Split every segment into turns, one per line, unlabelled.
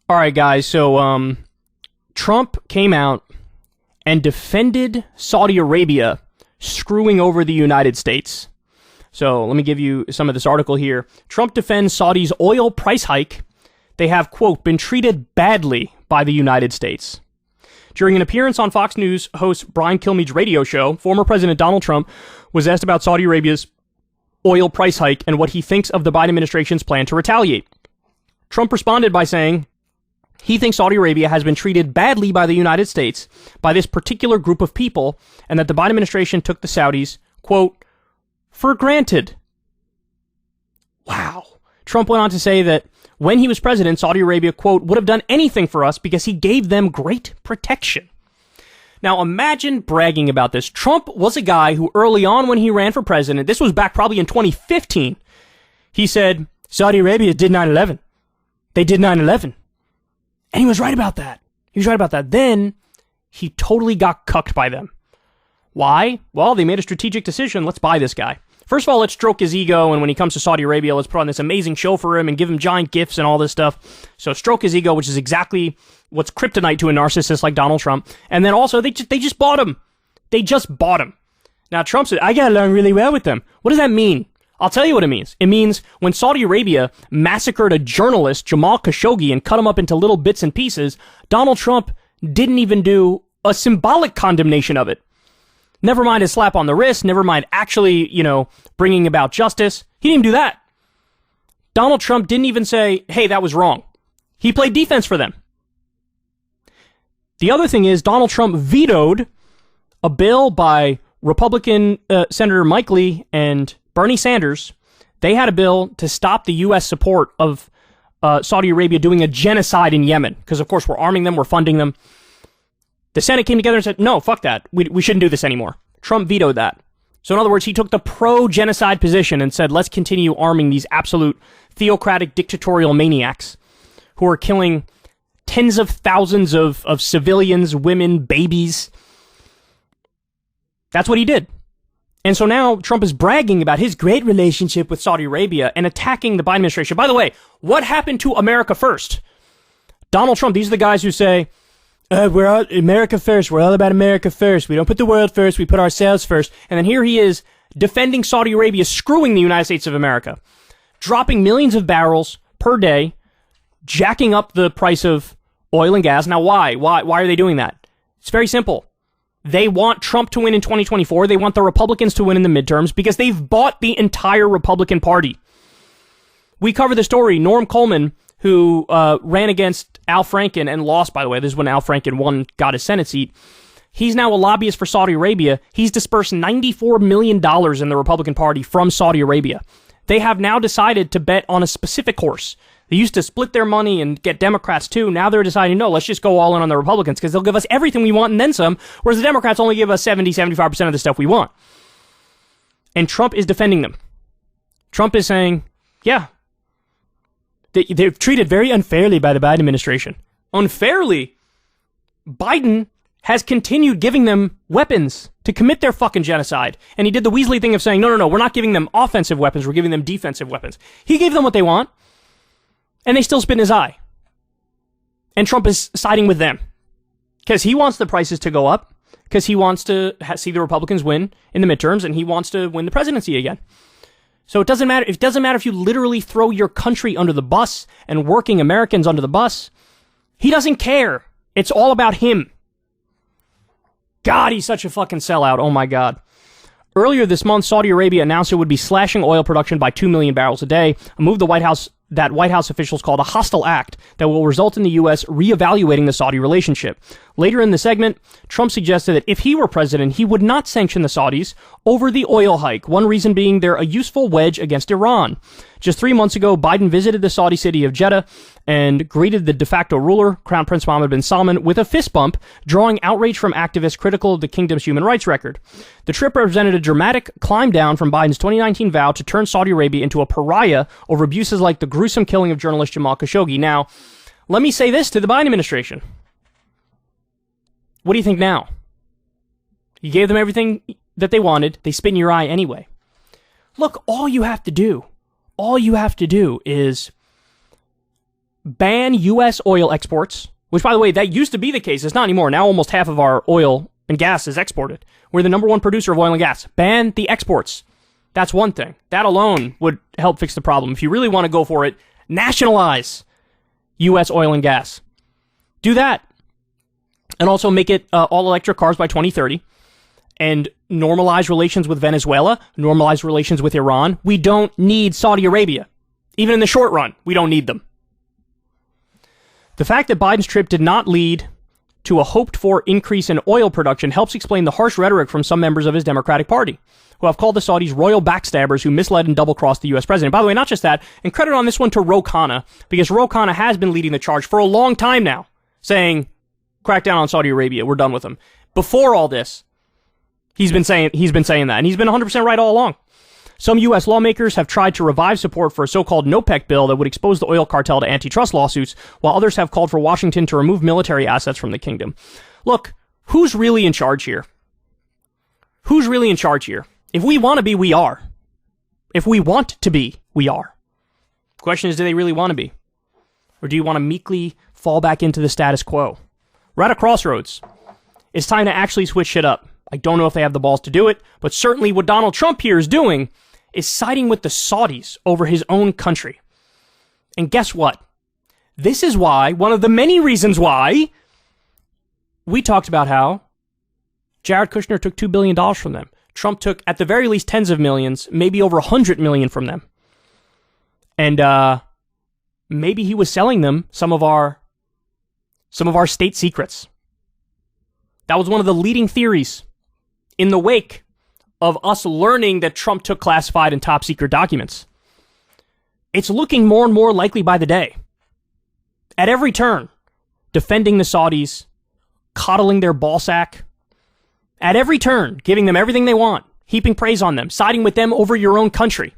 All right, guys. So, Trump came out and defended Saudi Arabia screwing over the United States. So, let me give you some of this article here. Trump defends Saudi's oil price hike. They have, quote, been treated badly by the United States. During an appearance on Fox News host Brian Kilmeade's radio show, former President Donald Trump was asked about Saudi Arabia's oil price hike and what he thinks of the Biden administration's plan to retaliate. Trump responded by saying he thinks Saudi Arabia has been treated badly by the United States, by this particular group of people, and that the Biden administration took the Saudis, quote, for granted. Wow. Trump went on to say that when he was president, Saudi Arabia, quote, would have done anything for us because he gave them great protection. Now, imagine bragging about this. Trump was a guy who early on when he ran for president, this was back probably in 2015, he said, Saudi Arabia did 9/11. They did 9/11. And he was right about that. Then he totally got cucked by them. Why? Well, they made a strategic decision. Let's buy this guy. First of all, let's stroke his ego, and when he comes to Saudi Arabia, let's put on this amazing show for him and give him giant gifts and all this stuff. So stroke his ego, which is exactly what's kryptonite to a narcissist like Donald Trump. And then also, they just bought him. They just bought him. Now, Trump said, I got along really well with them. What does that mean? I'll tell you what it means. It means when Saudi Arabia massacred a journalist, Jamal Khashoggi, and cut him up into little bits and pieces, Donald Trump didn't even do a symbolic condemnation of it. Never mind a slap on the wrist, never mind actually, bringing about justice. He didn't even do that. Donald Trump didn't even say, hey, that was wrong. He played defense for them. The other thing is Donald Trump vetoed a bill by Republican Senator Mike Lee and Bernie Sanders. They had a bill to stop the U.S. support of Saudi Arabia doing a genocide in Yemen. Because, of course, we're arming them, we're funding them. The Senate came together and said, no, fuck that. We shouldn't do this anymore. Trump vetoed that. So in other words, he took the pro-genocide position and said, let's continue arming these absolute theocratic dictatorial maniacs who are killing tens of thousands of civilians, women, babies. That's what he did. And so now Trump is bragging about his great relationship with Saudi Arabia and attacking the Biden administration. By the way, what happened to America first? Donald Trump, these are the guys who say, we're all America first. We're all about America first. We don't put the world first. We put ourselves first. And then here he is defending Saudi Arabia, screwing the United States of America, dropping millions of barrels per day, jacking up the price of oil and gas. Now, why? Why are they doing that? It's very simple. They want Trump to win in 2024. They want the Republicans to win in the midterms because they've bought the entire Republican Party. We cover the story. Norm Coleman, who ran against Al Franken and lost, by the way. This is when Al Franken won, got his Senate seat. He's now a lobbyist for Saudi Arabia. He's dispersed $94 million in the Republican Party from Saudi Arabia. They have now decided to bet on a specific horse. They used to split their money and get Democrats too. Now they're deciding, no, let's just go all in on the Republicans because they'll give us everything we want and then some, whereas the Democrats only give us 75% of the stuff we want. And Trump is defending them. Trump is saying, yeah, they're treated very unfairly by the Biden administration. Unfairly? Biden has continued giving them weapons to commit their fucking genocide. And he did the Weasley thing of saying, no, we're not giving them offensive weapons, we're giving them defensive weapons. He gave them what they want, and they still spit in his eye. And Trump is siding with them. Because he wants the prices to go up, because he wants to see the Republicans win in the midterms, and he wants to win the presidency again. So it doesn't matter. It doesn't matter if you literally throw your country under the bus and working Americans under the bus. He doesn't care. It's all about him. God, he's such a fucking sellout. Oh my God. Earlier this month, Saudi Arabia announced it would be slashing oil production by 2 million barrels a day, a move White House officials called a hostile act that will result in the U.S. reevaluating the Saudi relationship. Later in the segment, Trump suggested that if he were president, he would not sanction the Saudis over the oil hike, one reason being they're a useful wedge against Iran. Just 3 months ago, Biden visited the Saudi city of Jeddah and greeted the de facto ruler, Crown Prince Mohammed bin Salman, with a fist bump, drawing outrage from activists critical of the kingdom's human rights record. The trip represented a dramatic climb down from Biden's 2019 vow to turn Saudi Arabia into a pariah over abuses like the gruesome killing of journalist Jamal Khashoggi. Now, let me say this to the Biden administration. What do you think now? You gave them everything that they wanted. They spit in your eye anyway. Look, all you have to do is ban U.S. oil exports, which, by the way, that used to be the case. It's not anymore. Now almost half of our oil and gas is exported. We're the number one producer of oil and gas. Ban the exports. That's one thing. That alone would help fix the problem. If you really want to go for it, nationalize U.S. oil and gas. Do that. And also make it all electric cars by 2030. And normalize relations with Venezuela. Normalize relations with Iran. We don't need Saudi Arabia. Even in the short run, we don't need them. The fact that Biden's trip did not lead to a hoped-for increase in oil production helps explain the harsh rhetoric from some members of his Democratic Party, who have called the Saudis royal backstabbers who misled and double-crossed the U.S. president. By the way, not just that, and credit on this one to Ro Khanna, because Ro Khanna has been leading the charge for a long time now, saying, crack down on Saudi Arabia, we're done with them. Before all this, he's been saying that, and he's been 100% right all along. Some U.S. lawmakers have tried to revive support for a so-called NOPEC bill that would expose the oil cartel to antitrust lawsuits, while others have called for Washington to remove military assets from the kingdom. Look, who's really in charge here? Who's really in charge here? If we want to be, we are. If we want to be, we are. The question is, do they really want to be? Or do you want to meekly fall back into the status quo? We're at a crossroads. It's time to actually switch shit up. I don't know if they have the balls to do it, but certainly what Donald Trump here is doing is siding with the Saudis over his own country. And guess what? This is why, one of the many reasons why, we talked about how Jared Kushner took $2 billion from them. Trump took, at the very least, tens of millions, maybe over 100 million from them. And maybe he was selling them some of our state secrets. That was one of the leading theories in the wake of us learning that Trump took classified and top secret documents. It's looking more and more likely by the day. At every turn, defending the Saudis, coddling their ballsack. At every turn, giving them everything they want, heaping praise on them, siding with them over your own country.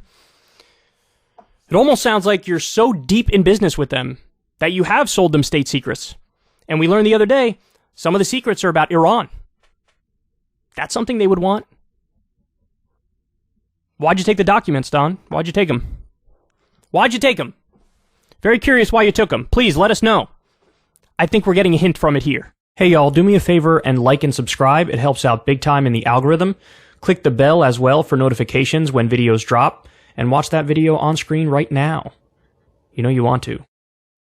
It almost sounds like you're so deep in business with them that you have sold them state secrets. And we learned the other day, some of the secrets are about Iran. That's something they would want. Why'd you take the documents, Don? Why'd you take them? Why'd you take them? Very curious why you took them. Please let us know. I think we're getting a hint from it here. Hey y'all, do me a favor and like and subscribe. It helps out big time in the algorithm. Click the bell as well for notifications when videos drop. And watch that video on screen right now. You know you want to.